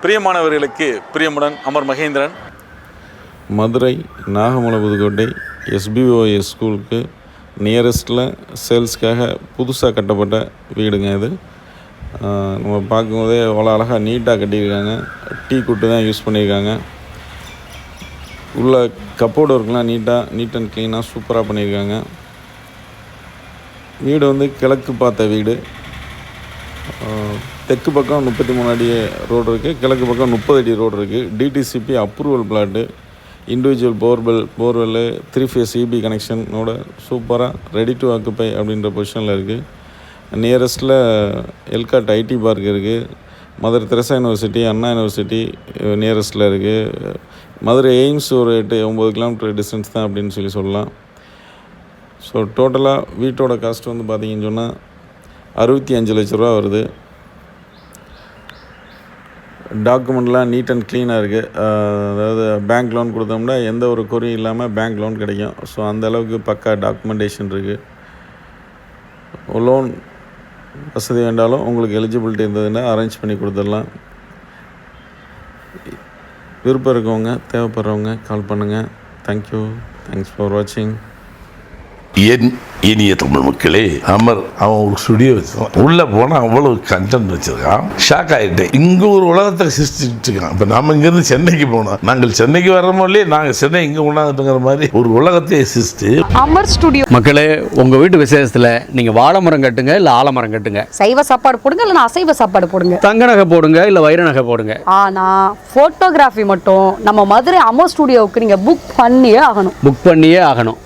பிரியமானவர்களுக்கு பிரியமுடன் Amar Mahendran. Madurai Nagamalai Pudukkottai SBOS ஸ்கூலுக்கு நியரஸ்ட்டில் சேல்ஸ்க்காக புதுசாக கட்டப்பட்ட வீடுங்க இது. நம்ம பார்க்கும்போதே அவ்வளோ அழகாக நீட்டாக கட்டியிருக்காங்க. டீ குட்டு தான் யூஸ் பண்ணியிருக்காங்க. உள்ள கப்போர்டு ஒர்க்லாம் நீட் அண்ட் க்ளீனாக சூப்பராக பண்ணியிருக்காங்க. வீடு வந்து கிழக்கு பார்த்த வீடு. தெற்கு பக்கம் 33 அடி ரோடு இருக்குது, கிழக்கு பக்கம் 30 அடி ரோடு இருக்குது. DTCP approval plot, individual borewell 3 phase EB கனெக்ஷனோட சூப்பராக ரெடி டு ஆக்குப்பை அப்படின்ற பொசிஷனில் இருக்குது. நியரஸ்ட்டில் எல்காட் IT பார்க் இருக்குது. மதுரை தெரசா யூனிவர்சிட்டி, அண்ணா யூனிவர்சிட்டி நியரஸ்ட்டில் இருக்குது. மதுரை எய்ம்ஸ் ஒரு 8-9 கிலோமீட்டர் டிஸ்டன்ஸ் தான் அப்படின்னு சொல்லலாம். ஸோ டோட்டலாக வீட்டோட காஸ்ட் வந்து பார்த்திங்கன்னு சொன்னால் 65 லட்ச ரூபா வருது. டாக்குமெண்ட்லாம் நீட் அண்ட் க்ளீனாக இருக்குது. அதாவது பேங்க் லோன் கொடுத்தோம்னா எந்த ஒரு குறையும் இல்லாமல் பேங்க் லோன் கிடைக்கும். ஸோ அந்தளவுக்கு பக்கா டாக்குமெண்டேஷன் இருக்குது. லோன் வசதி வேண்டாலும் உங்களுக்கு எலிஜிபிலிட்டி இருந்ததுன்னா அரேஞ்ச் பண்ணி கொடுத்துடலாம். விருப்பம் இருக்கவங்க, தேவைப்படுறவங்க கால் பண்ணுங்கள். தேங்க்யூ. தேங்க்ஸ் ஃபார் வாட்சிங். என் இனிய தமிழ் மக்களே, அமர் அவன் ஒரு ஸ்டுடியோ வச்சிருக்கான். உள்ள போனால் அவ்வளவு கண்டென்ட் வச்சிருக்கான். ஷாக் ஆகிட்டேன். இங்கே ஒரு உலகத்தை சிருஷ்டிட்டு இருக்கான். இப்போ நம்ம இங்கேருந்து சென்னைக்கு போனோம். நாங்கள் சென்னைக்கு வர்றோமோ இல்லையே, நாங்கள் சென்னை இங்கே கொண்டாந்துட்டுங்கிற மாதிரி ஒரு உலகத்தை சிருஷ்டி அமர் ஸ்டுடியோ. மக்களே, உங்கள் வீட்டு விசேஷத்தில் நீங்கள் வாழை மரம் கட்டுங்க, இல்லை ஆலமரம் கட்டுங்க. சைவ சாப்பாடு போடுங்க, இல்லைன்னா அசைவ சாப்பாடு போடுங்க. தங்க நகை போடுங்க, இல்லை வைர நகை போடுங்க. ஆனால் ஃபோட்டோகிராஃபி மட்டும் நம்ம மதுரை அமர் ஸ்டுடியோவுக்கு நீங்கள் புக் பண்ணியே ஆகணும். புக் பண்ணியே ஆகணும்.